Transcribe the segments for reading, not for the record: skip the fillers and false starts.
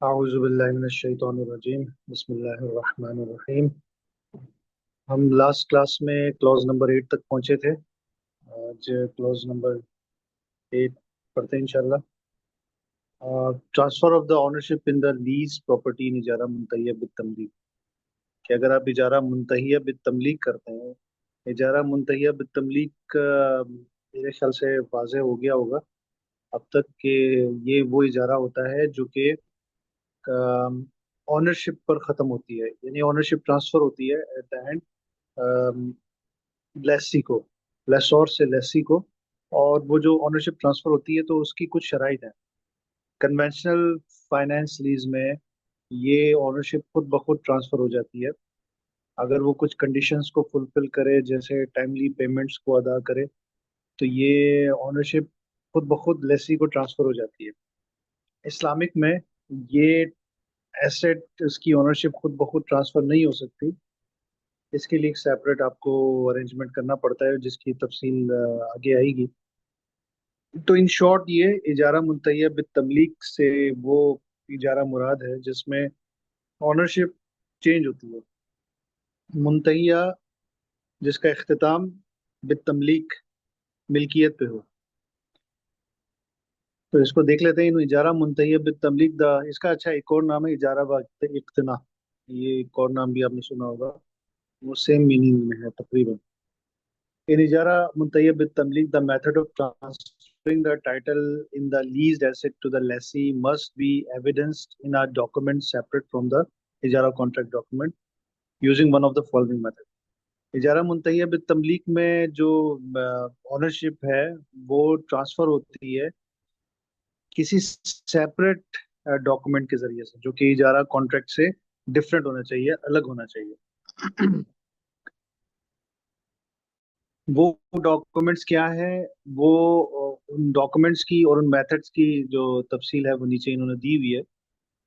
आऊज़ुबिल्लाहिमिनश्शैतानिर्रजीम बिस्मिल्लाहिर्रहमानिर्रहीम। हम last class में क्लॉज नंबर 8 तक पहुंचे थे। आज क्लॉज नंबर 8 पढ़ते हैं इंशाल्लाह। Transfer of the ownership in the lease property in इजारा मुंतहिया बित्तमलीक। कि अगर आप इजारा मुंतहिया बित्तमलीक करते हैं, इजारा मुंतहिया बित्तमलीक मेरे ख्याल से वाज़ेह हो गया होगा अब तक कि ये वो इजारा होता है जो कि ऑनरशिप पर ख़त्म होती है, यानी ऑनरशिप ट्रांसफर होती है एट द एंड लेसी को, लेसोर से लेसी को। और वो जो ओनरशिप ट्रांसफर होती है तो उसकी कुछ शराइत हैं। कन्वेंशनल फाइनेंस लीज में ये ओनरशिप खुद ब खुद ट्रांसफर हो जाती है अगर वो कुछ कंडीशंस को फुलफिल करे, जैसे टाइमली पेमेंट्स को अदा करे, तो ये ओनरशिप खुद ब खुद लेसी को ट्रांसफर हो जाती है। इस्लामिक में ये एसेट इसकी ओनरशिप खुद ब खुद ट्रांसफर नहीं हो सकती। इसके लिए एक सेपरेट आपको अरेंजमेंट करना पड़ता है जिसकी तफसील आगे आएगी। तो इन शॉर्ट ये इजारा मुंतहिया बितमलीक से वो इजारा मुराद है जिसमें ऑनरशिप चेंज होती है। मुंतहिया जिसका इख्तिताम बितमलीक, मिल्कियत पे हो। तो इसको देख लेते हैं। इन इजारा मुंतहिया बितमलीक द, इसका अच्छा एक और नाम है इजारा व इक्तना। ये एक और नाम भी आपने सुना होगा, वो सेम मीनिंग में है तकरीबन। In Ijara Muntayya bit Tamlik, the method of transferring the title in the leased asset to the lessee must be evidenced in a document separate from the Ijara contract document using one of the following methods. इजारा मुंतहिया बित तमलीक में जो ownership है वो transfer होती है किसी separate document के जरिए से, जो कि इजारा कॉन्ट्रैक्ट से डिफरेंट होना चाहिए, अलग होना चाहिए। वो डॉक्यूमेंट्स क्या है? वो उन डॉक्यूमेंट्स की और उन मेथड्स की जो तफसील है वो नीचे इन्होंने दी हुई है।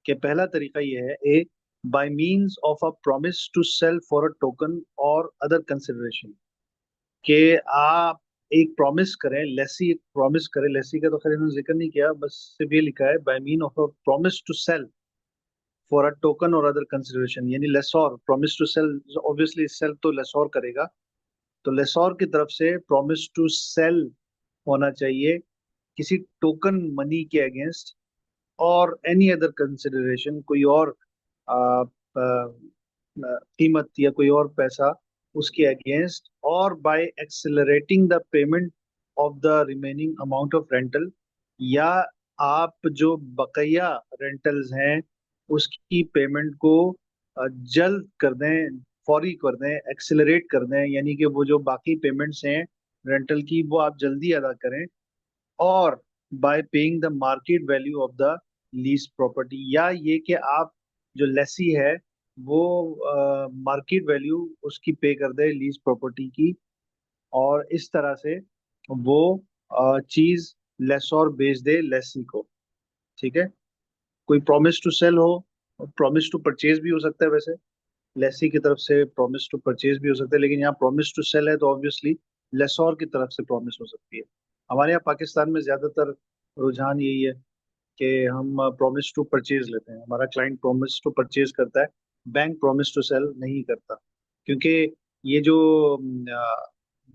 कि पहला तरीका ये है, a, by means of a promise to sell for a token or other consideration. कि आप एक प्रॉमिस करें, लेसी एक प्रॉमिस करे, लेसी का तो खैर इन्होंने जिक्र नहीं किया, बस सिर्फ ये लिखा है by mean of a promise to sell for a token or other consideration. यानी lessor promise to sell, obviously sell तो लेसोर करेगा, तो लेसोर की तरफ से प्रॉमिस टू सेल होना चाहिए किसी टोकन मनी के अगेंस्ट, और एनी अदर कंसिडरेशन, कोई और आ, आ, कीमत या कोई और पैसा उसके अगेंस्ट, और by accelerating the payment of the remaining amount of rental. या आप जो बकैया रेंटल्स हैं उसकी पेमेंट को जल्द कर दें, फौरी कर दें, एक्सेलरेट कर दें, यानी कि वो जो बाकी पेमेंट्स हैं रेंटल की वो आप जल्दी अदा करें। और bye paying the market value of the lease property, या ये कि आप जो लेसी है वो मार्केट वैल्यू उसकी पे कर दे लीज प्रॉपर्टी की, और इस तरह से वो चीज लेसोर बेच दे लेसी को। ठीक है। कोई प्रॉमिस टू सेल हो, प्रॉमिस टू परचेज भी हो सकता है वैसे, लेसी की तरफ से प्रॉमिस टू परचेज भी हो सकता है, लेकिन यहाँ प्रॉमिस टू सेल है तो ऑब्वियसली लेसोर की तरफ से प्रॉमिस हो सकती है। हमारे यहाँ पाकिस्तान में ज्यादातर रुझान यही है कि हम प्रॉमिस टू परचेज लेते हैं, हमारा क्लाइंट प्रॉमिस टू परचेज करता है, बैंक प्रॉमिस टू सेल नहीं करता। क्योंकि ये जो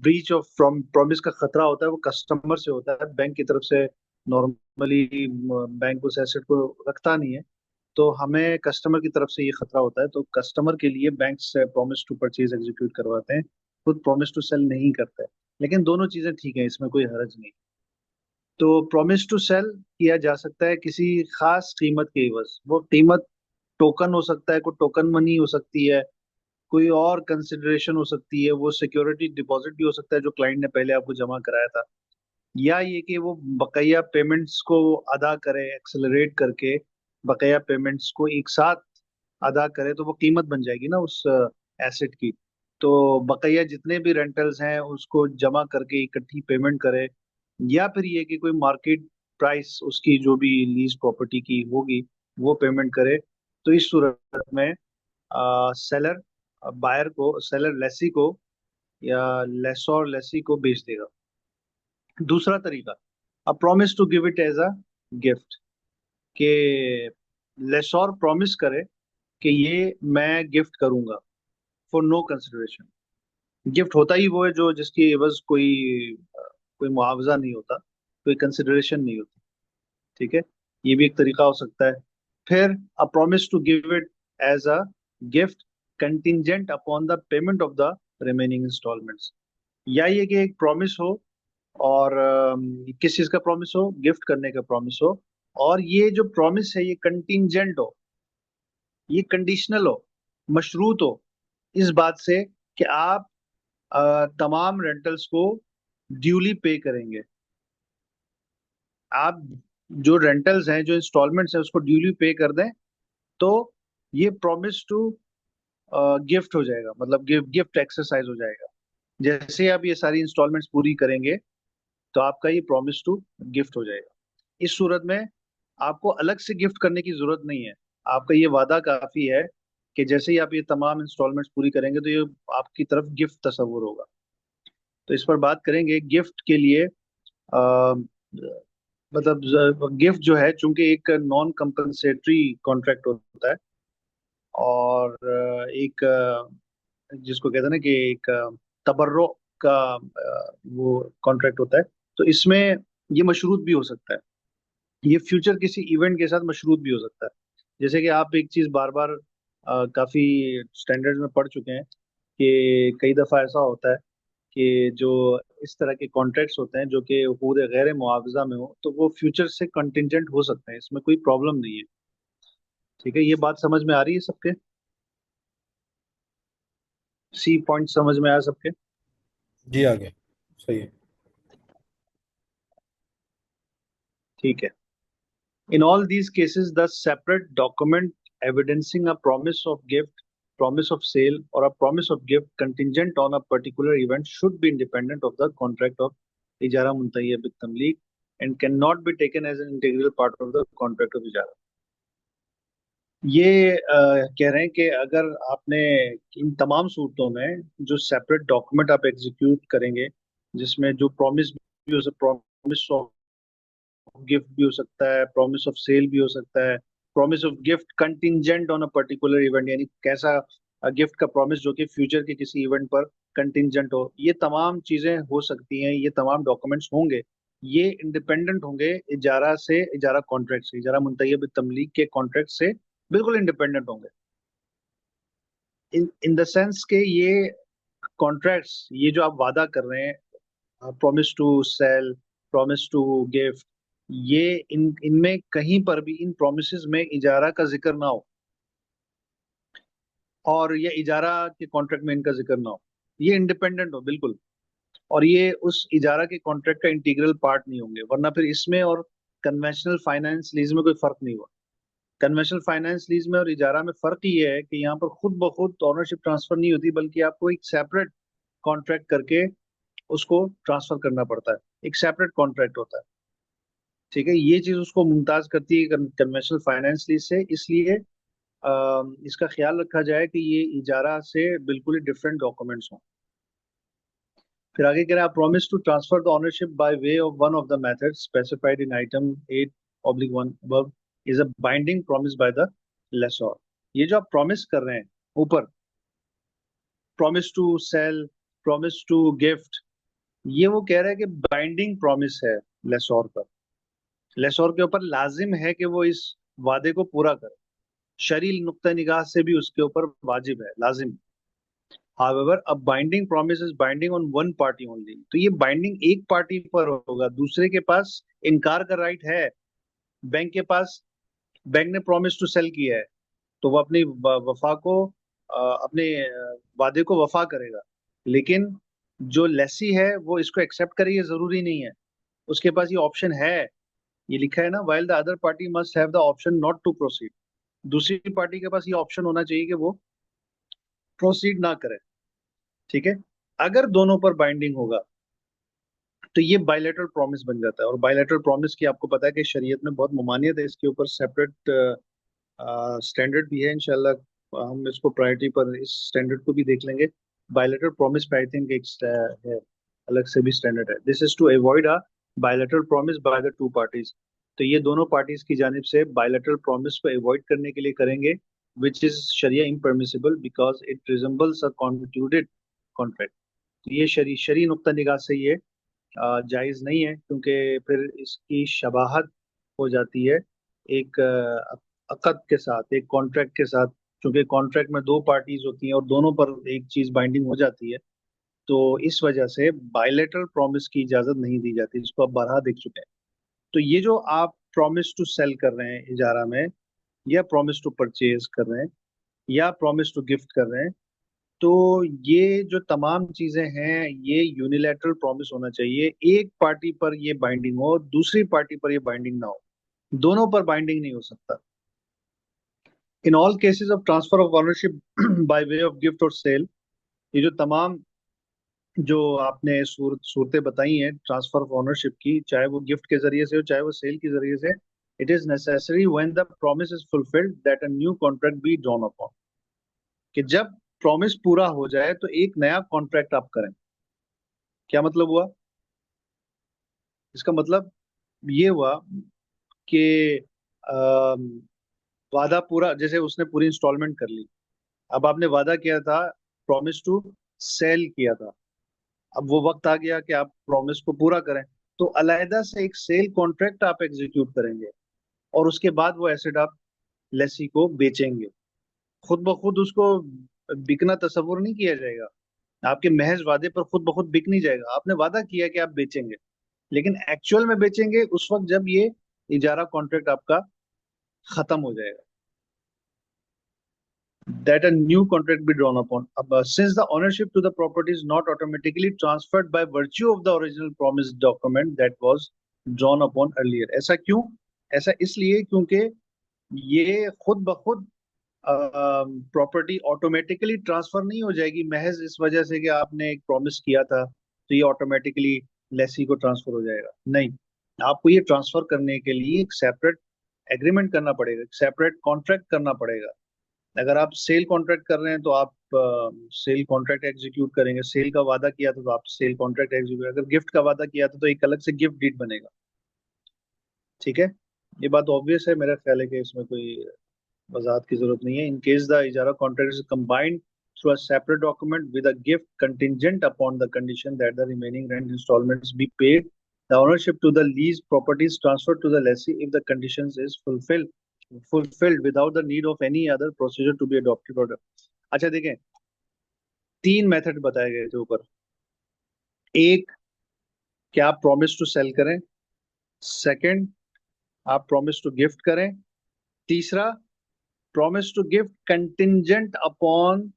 ब्रीच ऑफ प्रॉमिस का खतरा होता है वो कस्टमर से होता है, बैंक की तरफ से नॉर्मली बैंक उस एसेट को रखता नहीं है। तो हमें कस्टमर की तरफ से ये खतरा होता है, तो कस्टमर के लिए बैंक से प्रॉमिस टू परचेज एग्जीक्यूट करवाते हैं, खुद प्रॉमिस टू सेल नहीं करते हैं। लेकिन दोनों चीजें ठीक है, इसमें कोई हर्ज नहीं। तो प्रॉमिस टू सेल किया जा सकता है किसी खास कीमत के एवज। वो कीमत टोकन हो सकता है, कोई टोकन मनी हो सकती है, कोई और कंसिडरेशन हो सकती है, वो सिक्योरिटी डिपॉजिट भी हो सकता है जो क्लाइंट ने पहले आपको जमा कराया था, या ये कि वो बकाया पेमेंट्स को अदा करे एक्सेलरेट करके, बकाया पेमेंट्स को एक साथ अदा करे, तो वो कीमत बन जाएगी ना उस एसेट की। तो बकाया जितने भी रेंटल्स हैं उसको जमा करके इकट्ठी पेमेंट करे, या फिर ये कि कोई मार्केट प्राइस उसकी जो भी लीज प्रॉपर्टी की होगी वो पेमेंट करे। तो इस सूरत में सेलर बायर को, सेलर लेसी को, या लेसोर लेसी को बेच देगा। दूसरा तरीका, a promise to give it as a gift. के लेसोर प्रॉमिस करे कि ये मैं गिफ्ट करूंगा फॉर नो कंसिडरेशन। गिफ्ट होता ही वो है जो जिसकी एवज कोई मुआवजा नहीं होता, कोई कंसिडरेशन नहीं होती। ठीक है, ये भी एक तरीका हो सकता है। फिर a promise to give it as a gift contingent upon the payment of the remaining installments. या ये कि एक प्रॉमिस हो, और किस चीज का प्रॉमिस हो, गिफ्ट करने का प्रॉमिस हो, और ये जो प्रॉमिस है ये कंटिजेंट हो, ये कंडीशनल हो, मशरूत हो इस बात से कि आप तमाम रेंटल्स को ड्यूली पे करेंगे। आप जो रेंटल्स हैं, जो इंस्टॉलमेंट्स हैं, उसको ड्यूली पे कर दें, तो ये प्रॉमिस टू गिफ्ट हो जाएगा, मतलब गिफ्ट एक्सरसाइज हो जाएगा। जैसे ही आप ये सारी इंस्टॉलमेंट्स पूरी करेंगे तो आपका ये प्रॉमिस टू गिफ्ट हो जाएगा। इस सूरत में आपको अलग से गिफ्ट करने की जरूरत नहीं है। आपका ये वादा काफी है कि जैसे ही आप ये तमाम इंस्टॉलमेंट्स पूरी करेंगे तो ये आपकी तरफ गिफ्ट तस्वुर होगा। तो इस पर बात करेंगे गिफ्ट के लिए। मतलब गिफ्ट जो है, चूंकि एक नॉन कंपनसेटरी कॉन्ट्रैक्ट होता है, और एक जिसको कहते हैं ना कि एक तबर्रो का वो कॉन्ट्रैक्ट होता है, तो इसमें ये मशरूत भी हो सकता है। ये फ्यूचर किसी इवेंट के साथ मशरूत भी हो सकता है। जैसे कि आप एक चीज बार बार काफी स्टैंडर्ड्स में पढ़ चुके हैं कि कई दफा ऐसा होता है कि जो इस तरह के कॉन्ट्रैक्ट्स होते हैं जो कि पूरे गैर मुआवजा में हो, तो वो फ्यूचर से कंटिजेंट हो सकते हैं, इसमें कोई प्रॉब्लम नहीं है। ठीक है, ये बात समझ में आ रही है सबके? सी पॉइंट समझ में आया सबके? जी आगे सही है। ठीक है। In all these cases, the separate document evidencing a promise of gift, promise of sale, or a promise of gift contingent on a particular event should be independent of the contract of ijara muntayya bit tamlik and cannot be taken as an integral part of the contract of ijara. ये कह रहे हैं कि अगर आपने इन तमाम सूरतों में जो सेपरेट डॉक्यूमेंट आप एग्जीक्यूट करेंगे, जिसमें जो प्रॉमिस भी हो सकता, प्रॉमिस ऑफ गिफ्ट भी हो सकता है, प्रॉमिस ऑफ सेल भी हो सकता है, promise of gift contingent on a particular event, यानी कैसा गिफ्ट का प्रॉमिस जो कि फ्यूचर के किसी इवेंट पर कंटिजेंट हो, ये तमाम चीजें हो सकती हैं, ये तमाम डॉक्यूमेंट्स होंगे। ये इंडिपेंडेंट होंगे इजारा से, इजारा कॉन्ट्रैक्ट से, इजारा मुंतय्यब तमलीक के कॉन्ट्रैक्ट से बिल्कुल इंडिपेंडेंट होंगे। इन द सेंस के ये कॉन्ट्रैक्ट्स, ये जो आप वादा कर रहे हैं, promise to sell, promise to gift, ये इनमें कहीं पर भी इन प्रोमिस में इजारा का जिक्र ना हो, और ये इजारा के कॉन्ट्रैक्ट में इनका जिक्र ना हो, ये इंडिपेंडेंट हो बिल्कुल, और ये उस इजारा के कॉन्ट्रैक्ट का इंटीग्रल पार्ट नहीं होंगे, वरना फिर इसमें और कन्वेंशनल फाइनेंस लीज में कोई फर्क नहीं हुआ। कन्वेंशनल फाइनेंस लीज में और इजारा में फर्क ये है कि यहाँ पर खुद ब खुद ऑनरशिप ट्रांसफर नहीं होती, बल्कि आपको एक सेपरेट कॉन्ट्रैक्ट करके उसको ट्रांसफर करना पड़ता है, एक सेपरेट कॉन्ट्रैक्ट होता है। ठीक है, ये चीज उसको मुमताज करती है कन्वेंशनल फाइनेंस लीज से, इसलिए इसका ख्याल रखा जाए कि ये इजारा से बिल्कुल ही डिफरेंट डॉक्यूमेंट्स हों। फिर आगे कह रहा है, promise to transfer the ownership by way of one of the method specified in item 8/1 above is a binding promise by the lessor. ये जो आप प्रॉमिस कर रहे हैं ऊपर, promise to sell, promise to gift, ये वो कह रहा है कि बाइंडिंग प्रॉमिस है लेसोर पर। लेसोर के ऊपर लाजिम है कि वो इस वादे को पूरा करे, शरील नुक्ता निगाह से भी उसके ऊपर वाजिब है, लाजिम। However a binding promise is binding on one party only, तो ये बाइंडिंग एक पार्टी पर होगा, दूसरे के पास इनकार का राइट है। बैंक के पास, बैंक ने प्रॉमिस टू सेल किया है, तो वो अपनी वफा को, अपने वादे को वफा करेगा। लेकिन जो लेसी है वो इसको एक्सेप्ट करे, ये जरूरी नहीं है, उसके पास ये ऑप्शन है। ये लिखा है ना, while the other party must have the option not to proceed, दूसरी पार्टी के पास ये ऑप्शन होना चाहिए कि वो प्रोसीड ना करे। ठीक है, अगर दोनों पर बाइंडिंग होगा तो ये बायलैटरल प्रॉमिस बन जाता है, और बायलैटरल प्रॉमिस की आपको पता है कि शरीयत में बहुत ममानियत है, इसके ऊपर सेपरेट स्टैंडर्ड भी है इंशाल्लाह। हम इसको प्रायोरिटी पर इस स्टैंडर्ड को भी देख लेंगे। बायलैटरल प्रॉमिस पे आई थिंक एक है, अलग से भी स्टैंडर्ड है। This is to avoid a bilateral promise by the two parties. तो ये दोनों पार्टीज की जानिब से बायलैटरल प्रॉमिस को अवॉइड करने के लिए करेंगे, which is Sharia impermissible because it resembles a concluded contract. तो ये शरी नुक्ता निगाह से ये जायज़ नहीं है, क्योंकि फिर इसकी शबाहत हो जाती है एक अक़द के साथ, एक कॉन्ट्रैक्ट के साथ। क्योंकि कॉन्ट्रैक्ट में दो पार्टीज होती हैं और दोनों पर एक चीज बाइंडिंग हो जाती है, तो इस वजह से बायलैटरल प्रॉमिस की इजाजत नहीं दी जाती, इसको आप बारहा देख चुके हैं। तो ये जो आप प्रॉमिस टू सेल कर रहे हैं इजारा में, या प्रॉमिस टू परचेज कर रहे हैं, या प्रॉमिस टू गिफ्ट कर रहे हैं, तो ये जो तमाम चीजें हैं ये यूनिलैटरल प्रॉमिस होना चाहिए। एक पार्टी पर ये बाइंडिंग हो, दूसरी पार्टी पर ये बाइंडिंग ना हो, दोनों पर बाइंडिंग नहीं हो सकता। In all cases of transfer of ownership bye way of gift और सेल, ये जो तमाम जो आपने सूरतें बताई हैं ट्रांसफर ऑफ ओनरशिप की, चाहे वो गिफ्ट के जरिए से हो चाहे वो सेल के जरिए से, it is necessary when the promise is fulfilled that a new contract be drawn upon, कि जब प्रॉमिस पूरा हो जाए तो एक नया कॉन्ट्रैक्ट आप करें। क्या मतलब हुआ इसका? मतलब ये हुआ कि अम, वादा पूरा, जैसे उसने पूरी इंस्टॉलमेंट कर ली, अब आपने वादा किया था, प्रॉमिस टू सेल किया था, अब वो वक्त आ गया कि आप प्रॉमिस को पूरा करें, तो अलहदा से एक सेल कॉन्ट्रैक्ट आप एग्जीक्यूट करेंगे, और उसके बाद वो एसेट आप लेसी को बेचेंगे। खुद ब खुद उसको बिकना तस्वुर नहीं किया जाएगा, आपके महज वादे पर खुद ब खुद बिक नहीं जाएगा। आपने वादा किया कि आप बेचेंगे, लेकिन एक्चुअल में बेचेंगे उस वक्त जब ये इजारा कॉन्ट्रैक्ट आपका खत्म हो जाएगा, that a new contract be drawn upon. Since the ownership to the property is not automatically transferred by virtue of the original promise document that was drawn upon earlier. ऐसा क्यों? ऐसा इसलिए क्योंकि ये खुद ब खुद प्रॉपर्टी ऑटोमेटिकली ट्रांसफर नहीं हो जाएगी महज इस वजह से कि आपने एक प्रॉमिस किया था तो ये ऑटोमेटिकली लेसी को ट्रांसफर हो जाएगा। नहीं, आपको ये ट्रांसफर करने के लिए एक सेपरेट एग्रीमेंट करना पड़ेगा, एक सेपरेट कॉन्ट्रैक्ट करना पड़ेगा। अगर आप सेल कॉन्ट्रैक्ट कर रहे हैं तो आप सेल कॉन्ट्रैक्ट एग्जीक्यूट करेंगे, सेल का वादा किया था तो आप सेल कॉन्ट्रैक्ट एग्जीक्यूट, अगर गिफ्ट का वादा किया था तो एक अलग से गिफ्ट डीड बनेगा। ठीक है, ये बात ऑब्वियस है, मेरा ख्याल है कि इसमें कोई वजाहत की जरूरत नहीं है। इन केस द इजारा contract is combined through a separate document with a gift contingent upon the condition that the remaining rent installments be paid, the ownership to the lease property is transferred to the lessee if the conditions is fulfilled without the need of any other procedure to be adopted or। अच्छा देखें, तीन method बताए गए थे ऊपर। एक, क्या आप प्रॉमिस टू सेल करें, सेकंड आप प्रॉमिस टू गिफ्ट करें, तीसरा promise to gift contingent upon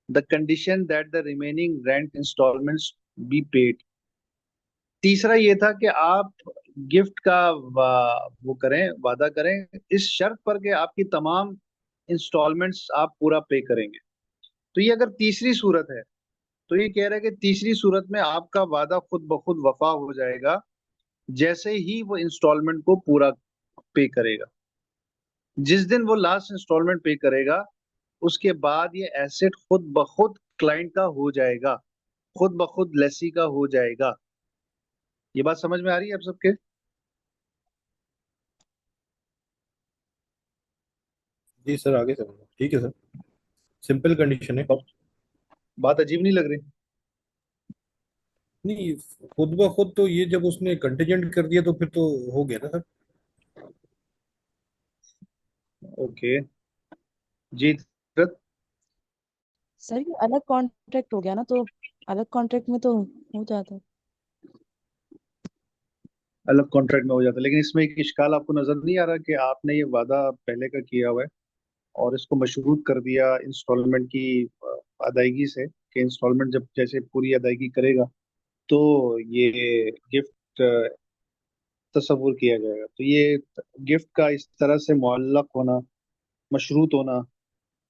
the condition that the remaining rent installments be paid. तीसरा ये था कि आप गिफ्ट का वो करें, वादा करें इस शर्त पर कि आपकी तमाम इंस्टॉलमेंट्स आप पूरा पे करेंगे। तो ये अगर तीसरी सूरत है तो ये कह रहा है कि तीसरी सूरत में आपका वादा खुद ब खुद वफा हो जाएगा जैसे ही वो इंस्टॉलमेंट को पूरा पे करेगा। जिस दिन वो लास्ट इंस्टॉलमेंट पे करेगा उसके बाद ये एसेट खुद ब खुद क्लाइंट का हो जाएगा, खुद ब खुद लेसी का हो जाएगा। ये बात समझ में आ रही है आप सबके? जी सर, आगे सर। ठीक है सर, सिंपल कंडीशन है। बात बात अजीब नहीं लग रही? नहीं, खुद ब खुद तो ये जब उसने कंटिजेंट कर दिया तो फिर तो हो गया ना सर। ओके जी। फिर सर ये अलग कॉन्ट्रैक्ट हो गया ना, तो अलग कॉन्ट्रैक्ट में तो हो जाता है। अलग कॉन्ट्रैक्ट में हो जाता है, लेकिन इसमें एक इश्काल आपको नजर नहीं आ रहा कि आपने ये वादा पहले का किया हुआ है और इसको मशरूत कर दिया इंस्टॉलमेंट की अदायगी से, कि इंस्टॉलमेंट जब जैसे पूरी अदायगी करेगा तो ये गिफ्ट तस्वुर किया जाएगा। तो ये गिफ्ट का इस तरह से मुअल्लक होना, मशरूत होना,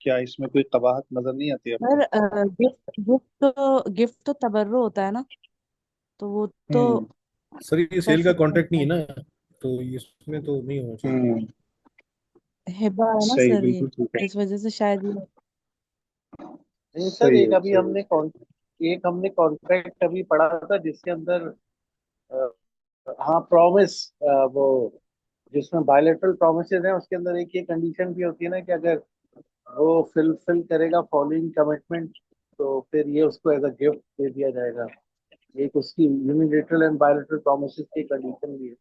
क्या इसमें कोई कबाहत नजर नहीं आती आपको? सर गिफ्ट तो तबर्रो होता है ना, तो वो तो हम्म। सर ये कर सेल का सकते कॉन्ट्रैक्ट नहीं हैं। है ना, तो इसमें तो नहीं होना चाहिए। हम्म। हिबा है ना सही, सर, ये बिल्कुल ठीक है। इस वजह से शायद ये। नहीं सर, सही है, सही है। एक हमने कॉन्ट्रैक्ट अभी पढ़ा था जिसके अंदर हाँ प्रॉमिस, वो जिसमें बायलेटरल प्रोमिसेस हैं उसके अंदर एक ये कंडीशन भी होती है ना कि अगर वो फिल करेगा फॉलोइंग कमिटमेंट तो फिर ये उसको एज अ गिफ्ट दे दिया जाएगा। एक उसकी यूनिलेटरल एंड बायलेटरल प्रोमिसेस की कंडीशन भी है।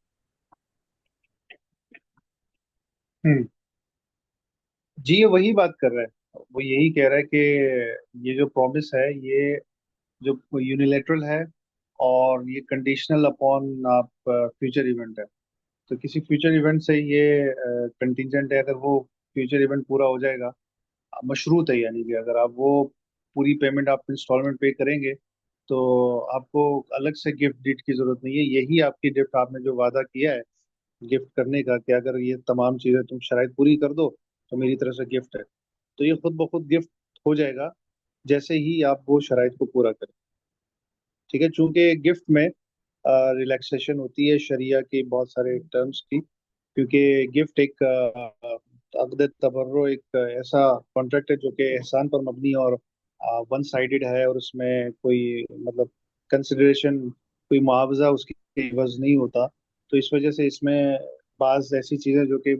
हम्म। जी ये वही बात कर रहा है, वो यही कह रहा है कि ये जो प्रॉमिस है ये जो यूनिलेटरल है और ये कंडीशनल अपॉन आप फ्यूचर इवेंट है। तो किसी फ्यूचर इवेंट से ये कंटिजेंट है, अगर वो फ्यूचर इवेंट पूरा हो जाएगा, मशरूत है, यानी कि अगर आप वो पूरी पेमेंट आप इंस्टॉलमेंट पे करेंगे तो आपको अलग से गिफ्ट डीड की जरूरत नहीं है। यही आपकी गिफ्ट, आपने जो वादा किया है गिफ्ट करने का कि अगर ये तमाम चीजें तुम शराइत पूरी कर दो तो मेरी तरफ से गिफ्ट है, तो ये खुद ब खुद गिफ्ट हो जाएगा जैसे ही आप वो शराइत को पूरा करें। ठीक है, चूंकि गिफ्ट में रिलैक्सेशन होती है शरिया के बहुत सारे टर्म्स की, क्योंकि गिफ्ट एक अक़द तबर्रो एक ऐसा कॉन्ट्रैक्ट है जो कि एहसान पर मबनी और वन साइडेड है, और उसमें कोई मतलब कंसिडरेशन, कोई मुआवजा उसकी एवज नहीं होता। तो इस वजह से इसमें बाज ऐसी चीज़ें जो कि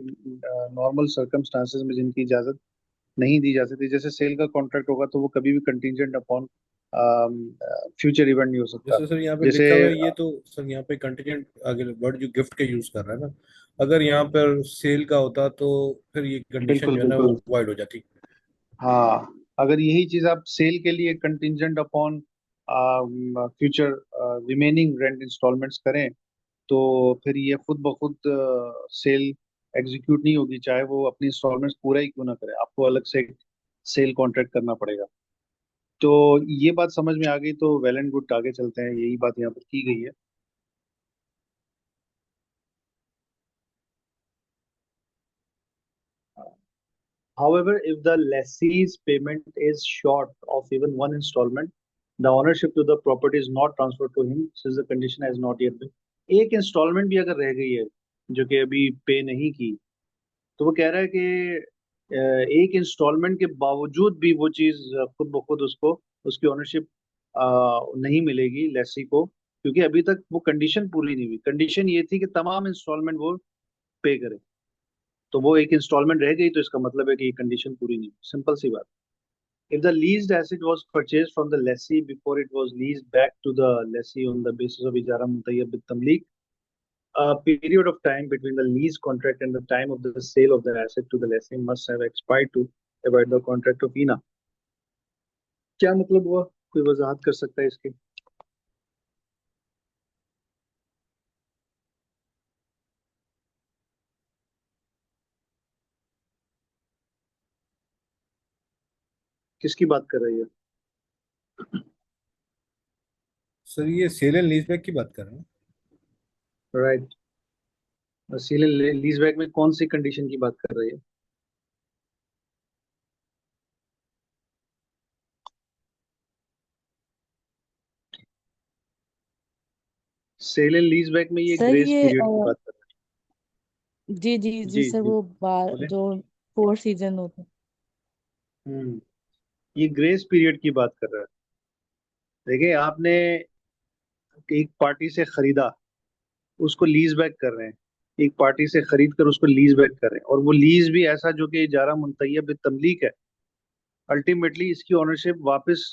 नॉर्मल सर्कमस्टांसेस में जिनकी इजाज़त नहीं दी जा सकती, जैसे सेल का कॉन्ट्रैक्ट होगा तो वो कभी भी कंटीजेंट अपॉन फ्यूचर इवेंट नहीं हो सकता। जैसे सर यहाँ पे जैसे लिखा हुआ है, ये तो सर यहाँ पे कंटिजेंट आगे वर्ड जो गिफ्ट के यूज कर रहा है ना, अगर यहाँ पर सेल का होता तो फिर ये कंडीशन बिल्कुल जो है ना वो बिल्कुल, वाइड हो जाती। हाँ, अगर यही चीज आप सेल के लिए contingent upon future remaining rent installments करें तो फिर ये खुद ब खुद सेल एग्जीक्यूट नहीं होगी, चाहे वो अपनी इंस्टॉलमेंट्स पूरा ही क्यों ना करे, आपको अलग से सेल कॉन्ट्रैक्ट करना पड़ेगा। तो ये बात समझ में आ गई तो वेल एंड गुड, आगे चलते हैं, यही बात यहाँ पर की गई है। However, if the lessee's payment is short of even one installment, the ownership to the property is not transferred to him since the condition has not yet been. एक इंस्टॉलमेंट भी अगर रह गई है जो कि अभी पे नहीं की, तो वो कह रहा है कि एक इंस्टॉलमेंट के बावजूद भी वो चीज खुद ब खुद उसको उसकी ओनरशिप नहीं मिलेगी लेसी को, क्योंकि अभी तक वो कंडीशन पूरी नहीं हुई। कंडीशन ये थी कि तमाम इंस्टॉलमेंट वो पे करे, तो वो एक इंस्टॉलमेंट रह गई तो इसका मतलब है कि ये कंडीशन पूरी नहीं, सिंपल सी बात। If the leased asset was purchased from the lessee before it was leased back to the lessee on the basis of ijara mutayyab bit tamlik, a period of time between the lease contract and the time of the sale of the asset to the lessee must have expired to avoid the contract of INA। क्या मतलब हुआ, कोई वजाहत कर सकता है इसकी? किसकी बात कर रही है? सर ये सेल एंड लीजबैक की बात कर रहे हैं। राइट, सेल लीज बैक में कौन सी कंडीशन की बात कर रही है? सेल एंड लीज बैक में ये सर ग्रेस ये पीरियड की बात कर रहे जी जी हैं। जी जी सर, जी, वो बोले। जो 4 सीजन होते हैं। हम्म, ये ग्रेस पीरियड की बात कर रहा है। देखिए, आपने एक पार्टी से खरीदा, उसको लीज बैक कर रहे हैं, एक पार्टी से खरीद कर उसको लीज बैक कर रहे हैं, और वो लीज भी ऐसा जो कि इजारा मुतय्यब तमलीक है। अल्टीमेटली इसकी ओनरशिप वापस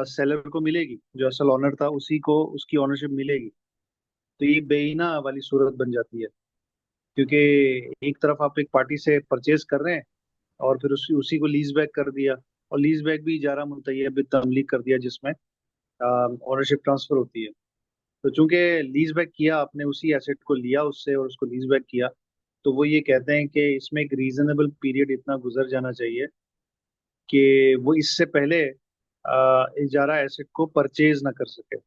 सेलर को मिलेगी, जो असल ओनर था उसी को उसकी ओनरशिप मिलेगी। तो ये बेईना वाली सूरत बन जाती है, क्योंकि एक तरफ आप एक पार्टी से परचेज कर रहे हैं और फिर उसी उसी को लीज बैक कर दिया, और लीज बैक भी इजारा मुतय्यब तमलीक कर दिया जिसमें ओनरशिप ट्रांसफर होती है। तो चूंकि लीज बैक किया आपने, उसी एसेट को लिया उससे और उसको लीज बैक किया, तो वो ये कहते हैं कि इसमें एक रीजनेबल पीरियड इतना गुजर जाना चाहिए कि वो इससे पहले इजारा एसेट को परचेज ना कर सके,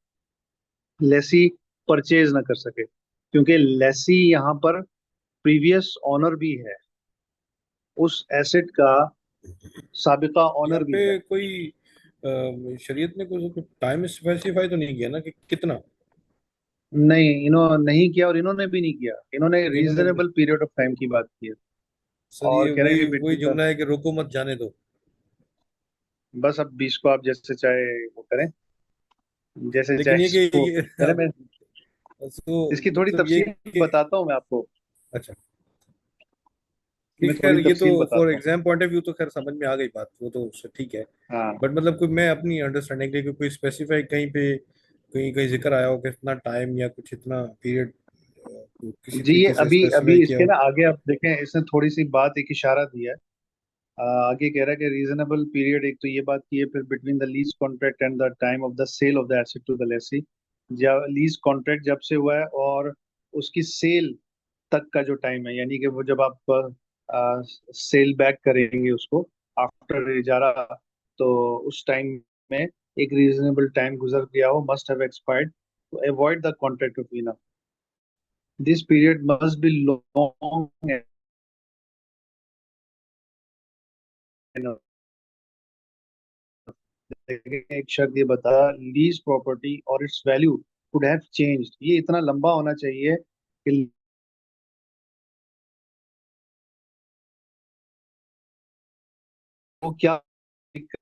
लेसी परचेज ना कर सके, क्योंकि लेसी यहाँ पर प्रीवियस ऑनर भी है, उस एसेट का साबिका यहाँ ऑनर भी है। पे कोई शरीयत ने कुछ टाइम स्पेसिफाई तो नहीं किया ना कि कितना। नहीं, इन्होंने नहीं किया और इन्होंने भी नहीं किया, इन्होंने इन्होंने भी। रीजनेबल पीरियड ऑफ टाइम की बात की है। सर और ये कह रहे हैं वही कि वही बिटवीन द, जुमला है कि रोको मत जाने दो। बस अब बीच को आप जैसे चाहे वो करें, जैसे चाहे लेकिन ये कि इसको ये करें। मैं तो इसकी थोड़ी मतलब ये तफसील कि बताता हूँ मैं आपको। अच्छा मैं ठीक, खैर थोड़ी ये तो तफसील फॉर बताता हूँ। एग्जाम पॉइंट ऑफ व्यू तो खैर समझ में आ गई बात, वो तो ठीक है। हाँ बट मतलब कोई मैं अपनी अंडरस्टैंडिंग के लिए कोई स्पेसिफाई कहीं पे कहीं कहीं जिक्र आया हो कि इतना टाइम या कुछ इतना पीरियड किसी जी, ये तरीके से अभी स्पेसिफाई अभी किया इसके हो? ना आगे आप देखें, इसने थोड़ी सी बात एक इशारा दिया है। आगे कह रहा है कि रीजनेबल पीरियड, एक तो ये बात की है, फिर between the lease contract and the time of the sale of the asset to the lessee. जब लीज कॉन्ट्रैक्ट जब से हुआ है और उसकी सेल तक का जो टाइम है, यानी कि वो जब आप सेल बैक करेंगे उसको आफ्टर इजारा, तो उस टाइम में एक रीजनेबल टाइम गुजर गया हो, must have expired to avoid the contract of वीना। This period must be long. एक शर्त ये बता, लीज प्रॉपर्टी और its value could have changed, ये इतना लंबा होना चाहिए कि वो क्या एक,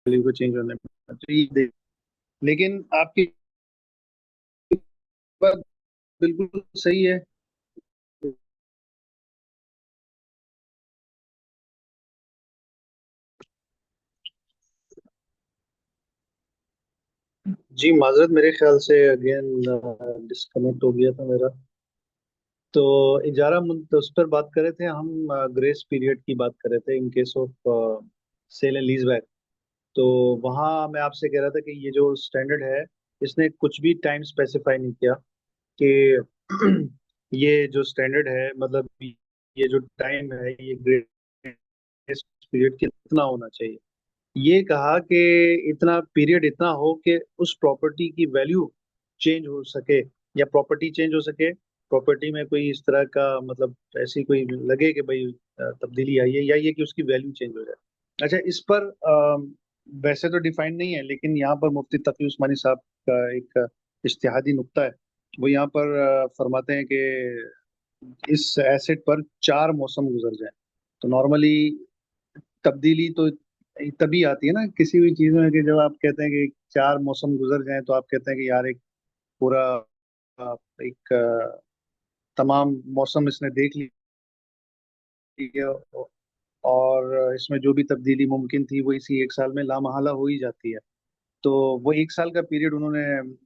वैल्यू को चेंज होने में तो ये लेकिन आपकी बात बिल्कुल सही है। जी माजरत, मेरे ख्याल से अगेन डिस्कनेक्ट हो गया था मेरा। तो तो उस पर बात कर रहे थे हम, ग्रेस पीरियड की बात कर रहे थे in case of sale and lease back. तो वहाँ मैं आपसे कह रहा था कि ये जो स्टैंडर्ड है, इसने कुछ भी टाइम स्पेसिफाई नहीं किया कि ये जो स्टैंडर्ड है, मतलब ये जो टाइम है, ये ग्रेस पीरियड कितना होना चाहिए। ये कहा कि इतना पीरियड इतना हो कि उस प्रॉपर्टी की वैल्यू चेंज हो सके, या प्रॉपर्टी चेंज हो सके, प्रॉपर्टी में कोई इस तरह का मतलब ऐसी कोई लगे कि भाई तब्दीली आई है, या ये कि उसकी वैल्यू चेंज हो जाए। अच्छा, इस पर वैसे तो डिफाइन नहीं है, लेकिन यहाँ पर मुफ्ती तकी उस्मानी साहब का एक इज्तिहादी नुक्ता है। वो यहाँ पर फरमाते हैं कि इस एसेट पर 4 मौसम गुजर जाए तो नॉर्मली तब्दीली तो तभी आती है ना किसी भी चीज में, कि जब आप कहते हैं कि 4 मौसम गुजर जाएं, तो आप कहते हैं कि यार एक पूरा एक तमाम मौसम इसने देख लिया, और इसमें जो भी तब्दीली मुमकिन थी वो इसी एक साल में लामहला हो ही जाती है। तो वो एक साल का पीरियड उन्होंने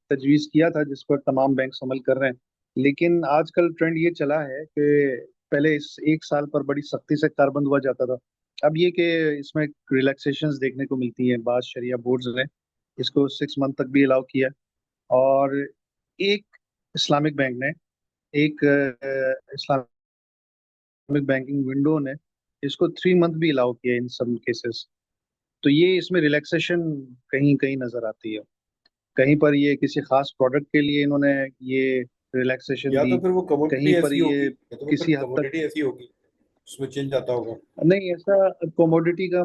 तजवीज किया था, जिस पर तमाम बैंक अमल कर रहे हैं। लेकिन आजकल ट्रेंड ये चला है कि पहले इस एक साल पर बड़ी सख्ती से कारबंद हुआ जाता था। अब ये कि इसमें रिलैक्सेशंस देखने को मिलती हैं, बाज शरिया बोर्ड्स ने इसको 6 मंथ तक भी अलाउ किया। और एक इस्लामिक बैंक ने, एक इस्लामिक बैंकिंग विंडो ने इसको 3 मंथ भी अलाउ किया इन सब केसेस। तो ये इसमें रिलैक्सेशन कहीं कहीं नजर आती है। कहीं पर ये किसी खास प्रोडक्ट के लिए इन्होंने ये रिलैक्सेशन या दी, तो फिर वो कमोडिटी कहीं पर ऐसी होगी, ये या तो वो फिर किसी हद तक। कमोडिटी ऐसी होगी उसमें चेंज आता होगा। नहीं, ऐसा कोमोडिटी का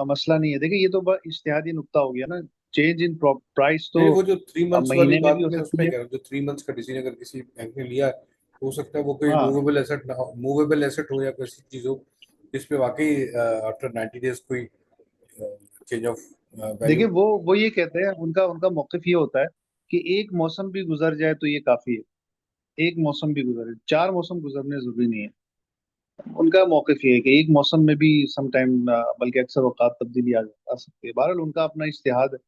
मसला नहीं है। देखिए, ये तो बस इज्तिहादी नुक्ता हो गया ना। चेंज इन प्राइस तो नहीं, वो जो 3 मंथ्स वाली महीने में भी बात हो मैं उस सकती पर है। कह रहा हूँ, जो 3 मंथ्स का डिसीजन अगर किसी बैंक ने लिया है, हो सकता है वो कोई हाँ, मूवेबल एसेट ना हो, मूवेबल एसेट हो या कोई ऐसी चीज हो जिस पे वाकई आफ्टर 90 डेज कोई चेंज ऑफ देखिए, वैल्यू। वो ये कहते हैं, उनका उनका मौकफ ये होता है कि एक मौसम भी गुजर जाए तो ये काफी है। एक मौसम भी गुजरे, 4 मौसम गुजरने जरूरी नहीं है। उनका मौकफ ये है कि एक मौसम में भी सम टाइम, बल्कि अक्सर औकात तब्दीली आ सकती है। बहरहाल उनका अपना इज्तिहाद है,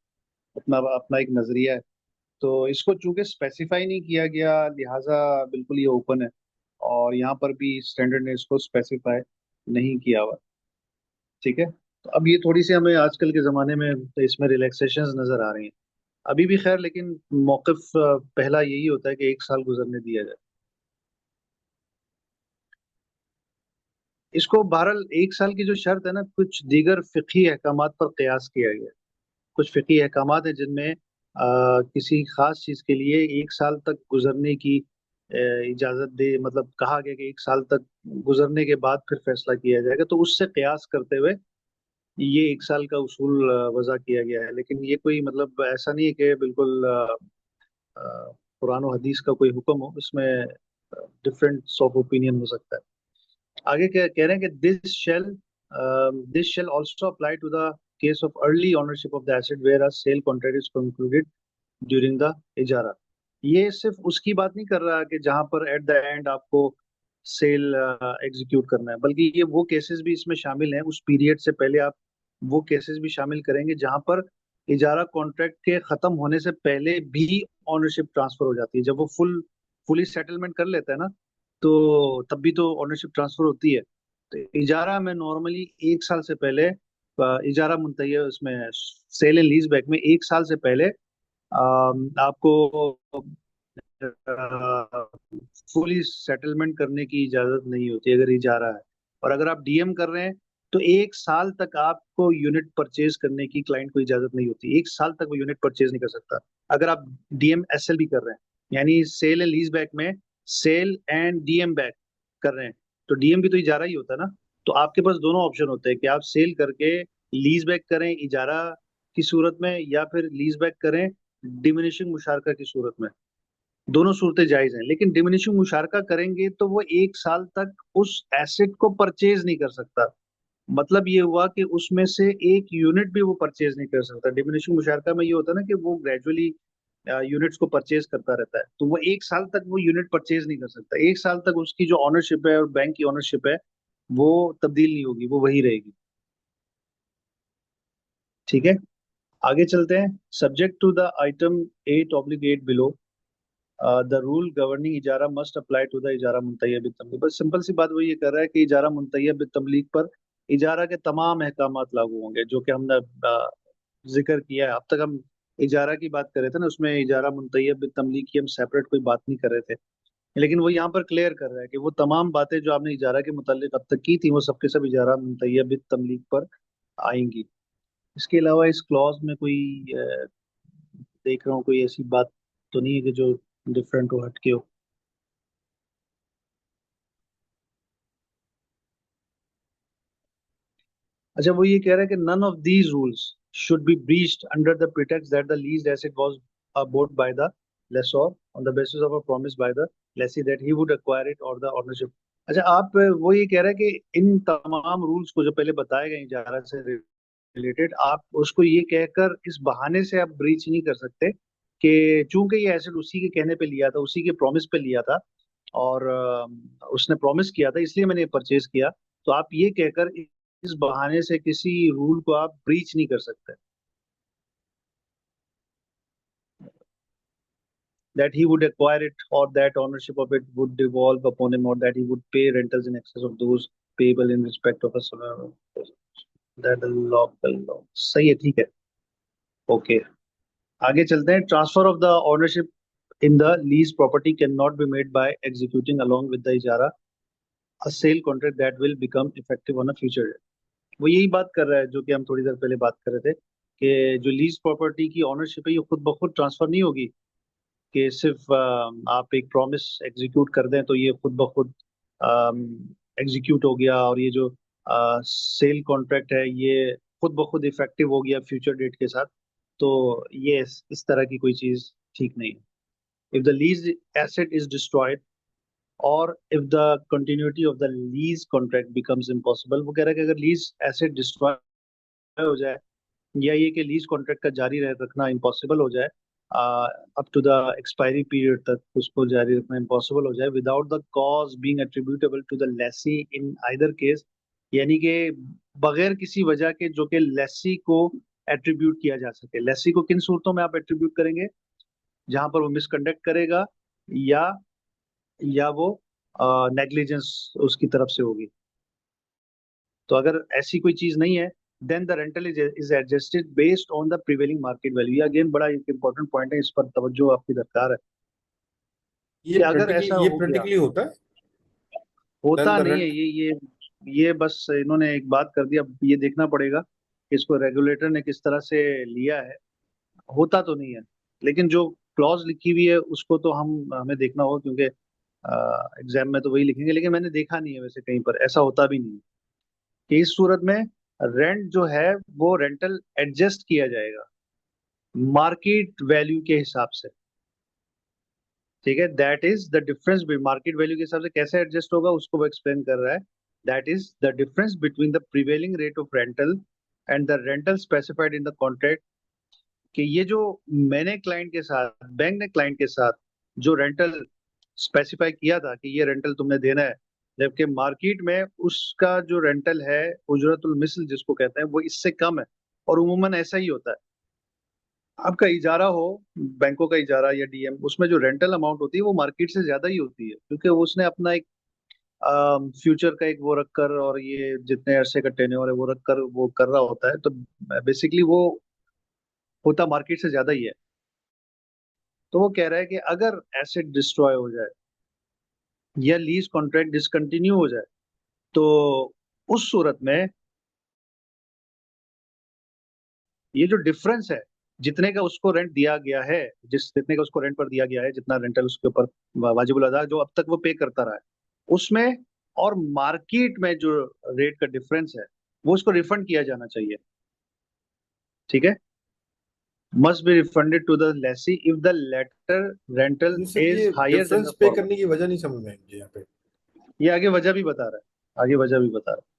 अपना अपना एक नजरिया है। तो इसको चूंकि स्पेसिफाई नहीं किया गया, लिहाजा बिल्कुल ये ओपन है। और यहाँ पर भी स्टैंडर्ड ने इसको स्पेसिफाई नहीं किया हुआ। ठीक है, तो अब ये थोड़ी सी हमें आजकल के ज़माने में तो इसमें रिलैक्सेशंस नज़र आ रही हैं। अभी भी खैर, लेकिन मौक़िफ़ पहला यही होता है कि एक साल गुजरने दिया जाए इसको। बहरहाल एक साल की जो शर्त है ना, कुछ दीगर फ़िक़ही अहकामात पर क़यास किया गया है। कुछ फ़िक़ही अहकामात है जिनमें किसी ख़ास चीज़ के लिए एक साल तक गुजरने की इजाज़त दे, मतलब कहा गया कि एक साल तक गुजरने के बाद फिर फैसला किया जाएगा। तो उससे क़यास करते हुए ये एक साल का उसूल वज़ा किया गया है। लेकिन ये कोई मतलब ऐसा नहीं है कि बिल्कुल कुरान और हदीस का कोई हुक्म हो। इसमें डिफरेंस ऑफ ओपिनियन हो सकता है। आगे क्या कह रहे हैं कि this shall also apply to the case of early ownership of the asset where a sale contract is concluded during the इजारा। ये सिर्फ उसकी बात नहीं कर रहा कि जहां पर एट द एंड आपको सेल एग्जीक्यूट करना है, बल्कि ये वो केसेस भी इसमें शामिल हैं, उस पीरियड से पहले आप वो केसेस भी शामिल करेंगे जहां पर इजारा कॉन्ट्रैक्ट के खत्म होने से पहले भी ऑनरशिप ट्रांसफर हो जाती है। जब वो फुली सेटलमेंट कर लेता है ना, तो तब भी तो ऑनरशिप ट्रांसफर होती है। तो इजारा में नॉर्मली 1 साल से पहले इजारा मुंतहिया उसमें सेल एंड लीज बैक में 1 साल से पहले आपको फुली सेटलमेंट करने की इजाजत नहीं होती अगर ये जा रहा है। और अगर आप डीएम कर रहे हैं तो 1 साल तक आपको यूनिट परचेज करने की क्लाइंट को इजाजत नहीं होती, 1 साल तक वो यूनिट परचेज नहीं कर सकता। अगर आप डीएम एसएल भी कर रहे हैं, यानी सेल एंड लीज बैक में सेल एंड डीएम बैक कर रहे हैं, तो डीएम भी तो इजारा ही होता है ना। तो आपके पास दोनों ऑप्शन होते हैं कि आप सेल करके लीज बैक करें इजारा की सूरत में, या फिर लीज बैक करें डिमिनिशिंग मुशारका की सूरत में। दोनों सूरतें जायज हैं, लेकिन डिमिनिशिंग मुशारका करेंगे तो वो 1 साल तक उस एसेट को परचेज नहीं कर सकता। मतलब ये हुआ कि उसमें से एक यूनिट भी वो परचेज नहीं कर सकता। डिमिनिशिंग मुशारका में ये होता है ना कि वो ग्रेजुअली यूनिट्स को परचेज करता रहता है, तो वो 1 साल तक वो यूनिट परचेज नहीं कर सकता। 1 साल तक उसकी जो ऑनरशिप है और बैंक की ऑनरशिप है वो तब्दील नहीं होगी, वो वही रहेगी। ठीक है, आगे चलते हैं। Subject to the item 8/8 below, the rule governing इजारा मस्ट अप्लाई टू द इजारा मुंतहिया बितमलीक। बस सिंपल सी बात वो ये कर रहा है कि इजारा मुंतहिया बितमलीक पर इजारा के तमाम अहकामात लागू होंगे, जो कि हमने जिक्र किया है। अब तक हम इजारा की बात कर रहे थे ना, उसमें इजारा मुंतहिया बितमलीक की हम सेपरेट कोई बात नहीं कर रहे थे, लेकिन वो यहाँ पर क्लियर कर रहा है कि वो तमाम बातें जो आपने इजारा के मुतालिक अब तक की थी वो सबके सब इजारा मुंतहिया बितमलीक पर आएंगी। इसके अलावा इस क्लॉज में कोई देख रहा हूँ कोई ऐसी बात तो नहीं है कि जो डिफरेंट हो, हटके हो। अच्छा, वो ये कह रहा है कि none of these rules should be breached under the pretext that the leased asset was bought by the lessor on the basis of a promise by the lessee that he would acquire it or the ownership। अच्छा, आप वो ये कह रहे हैं कि इन तमाम rules को जो पहले बताए गए इजारा से रिलेटेड, आप उसको ये कहकर इस बहाने से आप ब्रीच नहीं कर सकते कि चूंकि ये एसेट उसी के कहने पे लिया था, उसी के प्रॉमिस पे लिया था, और उसने प्रॉमिस किया था इसलिए मैंने परचेज किया, तो आप ये कहकर इस बहाने से किसी रूल को आप ब्रीच नहीं कर सकते। That he would acquire it or that ownership of it would devolve upon him or that he would pay rentals in excess of those payable in respect of a that the local law। सही है, ठीक है, okay. आगे चलते हैं। Transfer of the ownership in the lease property can not be made by executing along with the इजारा a sale contract that will become effective on a future. वो यही बात कर रहा है जो कि हम थोड़ी देर पहले बात कर रहे थे कि जो लीज प्रॉपर्टी की ऑनरशिप है ये खुद ब खुद ट्रांसफर नहीं होगी कि सिर्फ आप एक प्रॉमिस एग्जीक्यूट कर दें तो ये खुद ब खुद एग्जीक्यूट हो गया, और ये जो सेल कॉन्ट्रैक्ट है ये खुद ब खुद इफेक्टिव हो गया फ्यूचर डेट के साथ। तो ये इस तरह की कोई चीज ठीक नहीं है। If the lease asset is destroyed or if the continuity of the lease contract becomes impossible, वो कह रहा है कि अगर लीज एसेट डिस्ट्रॉय हो जाए या ये कि लीज कॉन्ट्रैक्ट का जारी रखना इम्पॉसिबल हो जाए, up to the expiry period तक उसको जारी रखना इम्पॉसिबल हो जाए, without the cause being attributable to the lessee in either case, यानी कि बगैर किसी वजह के जो कि लेसी को एट्रीब्यूट किया जा सके। लेसी को किन सूरतों में आप एट्रीब्यूट करेंगे? जहां पर वो मिसकंडक्ट करेगा या वो नेग्लिजेंस उसकी तरफ से होगी। तो अगर ऐसी कोई चीज नहीं है, then the rental is adjusted based on the prevailing market value. ये अगेन बड़ा एक इंपॉर्टेंट पॉइंट है, इस पर तवज्जो आपकी दरकार है ये कि अगर प्रैक्टिकली ऐसा ये हो गया। प्रैक्टिकली होता है। देन होता द नहीं है रेंट ये बस इन्होंने एक बात कर दी। अब ये देखना पड़ेगा कि इसको रेगुलेटर ने किस तरह से लिया है। होता तो नहीं है, लेकिन जो क्लॉज लिखी हुई है उसको तो हमें देखना होगा, क्योंकि एग्जाम में तो वही लिखेंगे, लेकिन मैंने देखा नहीं है वैसे कहीं पर ऐसा होता भी नहीं है कि इस सूरत में रेंट जो है वो रेंटल एडजस्ट किया जाएगा मार्केट वैल्यू के हिसाब से। ठीक है, that is the difference. Market value के हिसाब से कैसे एडजस्ट होगा उसको वो एक्सप्लेन कर रहा है that is the difference between the prevailing rate of rental and the rental specified in the contract. कि ये जो मैंने क्लाइंट के साथ, बैंक ने क्लाइंट के साथ जो रेंटल स्पेसिफाई किया था कि ये रेंटल तुमने देना है, जबकि मार्केट में उसका जो रेंटल है, उजरतुल मिस्ल जिसको कहते हैं, वो इससे कम है। और उमूमन ऐसा ही होता है। आपका इजारा हो, बैंकों का इजारा या डीएम, उसमें जो रेंटल अमाउंट होती है वो मार्केट से ज्यादा ही होती है, क्योंकि उसने अपना एक फ्यूचर का एक वो रखकर, और ये जितने अरसे का टेन्योर है वो रखकर वो कर रहा होता है। तो बेसिकली वो होता मार्केट से ज्यादा ही है। तो वो कह रहा है कि अगर एसेट डिस्ट्रॉय हो जाए या लीज कॉन्ट्रैक्ट डिसकंटिन्यू हो जाए, तो उस सूरत में ये जो डिफरेंस है, जितने का उसको रेंट दिया गया है, जितने का उसको रेंट पर दिया गया है, जितना रेंटल उसके ऊपर वाजिबुल अदा जो अब तक वो पे करता रहा है, उसमें और मार्केट में जो रेट का डिफरेंस है, वो उसको रिफंड किया जाना चाहिए। ठीक है। Must be refunded to the lessee if the latter rental नहीं सर, इज ये higher than the difference pay forward. करने की वजह नहीं समझ में आई मुझे यहाँ पे। ये आगे वजह भी बता रहा है, आगे वजह भी बता रहा है।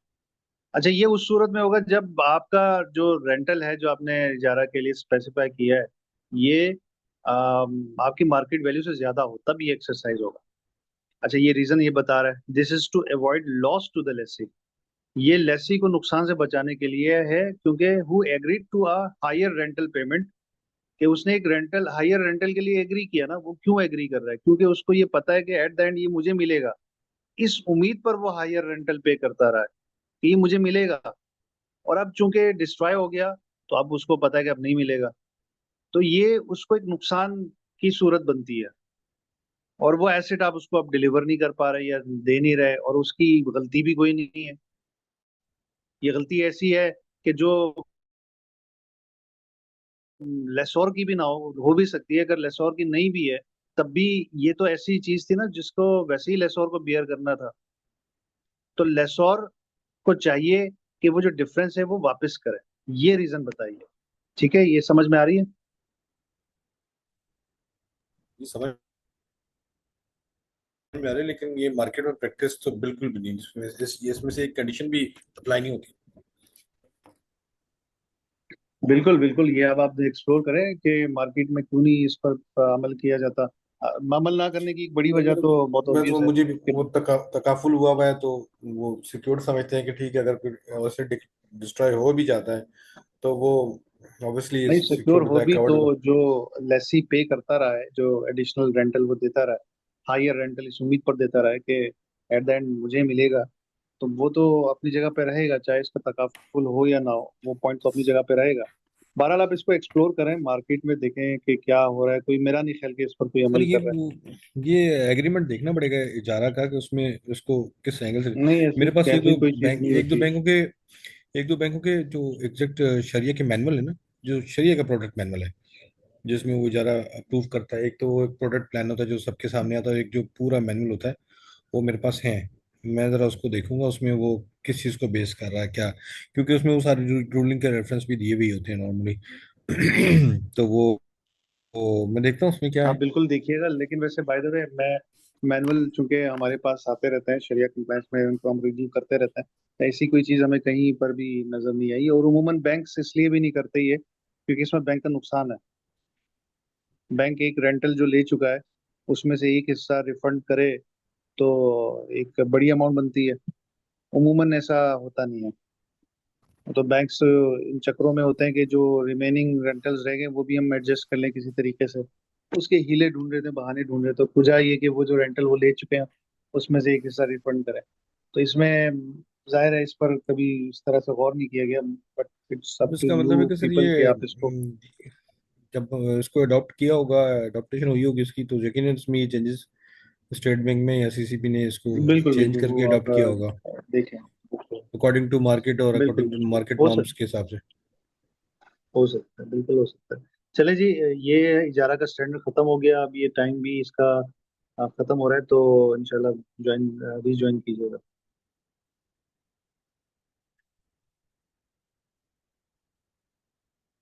अच्छा, ये उस सूरत में होगा जब आपका जो रेंटल है, जो आपने इजारा के लिए स्पेसिफाई किया है, ये आपकी मार्केट वैल्यू से ज्यादा हो, तब ये एक्सरसाइज होगा। अच्छा, ये रीजन ये बता रहा है, this is to avoid loss to the lessee. ये लेसी को नुकसान से बचाने के लिए है, क्योंकि who agreed to a higher rental payment, कि उसने एक रेंटल, हायर रेंटल के लिए एग्री किया ना। वो क्यों एग्री कर रहा है? क्योंकि उसको ये पता है कि एट द एंड ये मुझे मिलेगा। इस उम्मीद पर वो हायर रेंटल पे करता रहा है कि ये मुझे मिलेगा। और अब चूंकि डिस्ट्रॉय हो गया, तो अब उसको पता है कि अब नहीं मिलेगा। तो ये उसको एक नुकसान की सूरत बनती है, और वो एसेट आप उसको अब डिलीवर नहीं कर पा रहे या दे नहीं रहे, और उसकी गलती भी कोई नहीं है। ये गलती ऐसी है कि जो लेसोर की भी ना हो भी सकती है। अगर लेसोर की नहीं भी है, तब भी ये तो ऐसी चीज थी ना जिसको वैसे ही लेसोर को बियर करना था। तो लेसोर को चाहिए कि वो जो डिफरेंस है वो वापस करे। ये रीजन बताइए। ठीक है, ये समझ में आ रही है? ये समझ में आ रहा है, लेकिन ये मार्केट में प्रैक्टिस तो बिल्कुल भी नहीं, इसमें से एक कंडीशन भी अप्लाई नहीं होती। बिल्कुल बिल्कुल, ये अब आप एक्सप्लोर करें कि मार्केट में क्यों नहीं इस पर अमल किया जाता। अमल ना करने की एक बड़ी नहीं, वजह तो बहुत मैं तो ऑब्वियस है मुझे भी कि वो तकाफुल हुआ हुआ है, तो वो सिक्योर समझते हैं कि ठीक है, अगर कोई वैसे डिस्ट्रॉय हो भी जाता है तो वो ऑब्वियसली नहीं, सिक्योर सिक्योर्ड हो होता है, भी तो कवर्ड होता जो लेसी पे करता रहा है, जो एडिशनल रेंटल वो देता रहा है, हायर रेंटल इस उम्मीद पर देता रहा है कि एट द एंड मुझे मिलेगा, तो वो तो अपनी जगह पे रहेगा, चाहे इसका तकाफुल हो या ना हो, वो पॉइंट तो अपनी जगह पे रहेगा। बहरहाल आप इसको एक्सप्लोर करें, मार्केट में देखें कि क्या हो रहा है। कोई, मेरा नहीं ख्याल कि इस पर कोई सर। अमल कर रहा ये एग्रीमेंट देखना पड़ेगा इजारा का, कि उसमें उसको किस एंगल से। है। नहीं, ऐसी मेरे पास एक ऐसी दो कोई चीज बैंक नहीं एक दो होती। बैंकों के एक दो बैंकों के जो एग्जैक्ट शरिया के मैनुअल है ना, जो शरिया का प्रोडक्ट मैनुअल है, जिसमें वो इजारा अप्रूव करता है। एक तो वो एक प्रोडक्ट प्लान होता है जो सबके सामने आता है, और एक जो पूरा मैनुअल होता है, वो मेरे पास है। मैं जरा उसको देखूंगा, उसमें वो किस चीज़ को बेस कर रहा है क्या, क्योंकि उसमें वो सारे रूलिंग के रेफरेंस भी दिए हुए ही होते हैं नॉर्मली। तो वो मैं देखता हूँ उसमें क्या आप है। बिल्कुल देखिएगा। लेकिन वैसे बाय द वे, मैं मैनुअल चूंकि हमारे पास आते रहते हैं शरिया कंप्लायंस में, उनको हम रिव्यू करते रहते हैं, तो ऐसी कोई चीज़ हमें कहीं पर भी नजर नहीं आई। और उमूमन बैंक्स इसलिए भी नहीं करते ये, क्योंकि इसमें बैंक का नुकसान है। बैंक एक रेंटल जो ले चुका है, उसमें से एक हिस्सा रिफंड करे, तो एक बड़ी अमाउंट बनती है। उमूमन ऐसा होता नहीं है। तो बैंक्स इन चक्रों में होते हैं कि जो रिमेनिंग रेंटल्स रह गए वो भी हम एडजस्ट कर लें किसी तरीके से। उसके हीले ढूंढ रहे थे, बहाने ढूंढ रहे थे। तो खुजा ये कि वो जो रेंटल वो ले चुके हैं, उसमें से एक हिस्सा रिफंड करें। तो इसमें जाहिर है इस पर कभी इस तरह से गौर नहीं किया गया। बट इट्स अप अब टू इसका मतलब है यू कि सर पीपल कि ये आप इसको। जब इसको अडॉप्ट किया होगा, अडॉप्टेशन हुई होगी इसकी, तो यकीन इसमें ये चेंजेस स्टेट बैंक में या सीसीबी ने इसको बिल्कुल चेंज बिल्कुल, करके वो आप अडॉप्ट किया होगा देखें। बिल्कुल अकॉर्डिंग टू मार्केट और बिल्कुल अकॉर्डिंग टू बिल्कुल, मार्केट हो नॉर्म्स सकता के हिसाब से। हो सकता है, बिल्कुल हो सकता है। चले जी, ये इजारा का स्टैंडर्ड खत्म हो गया। अब ये टाइम भी इसका खत्म हो रहा है, तो इंशाल्लाह ज्वाइन रीज्वाइन कीजिएगा।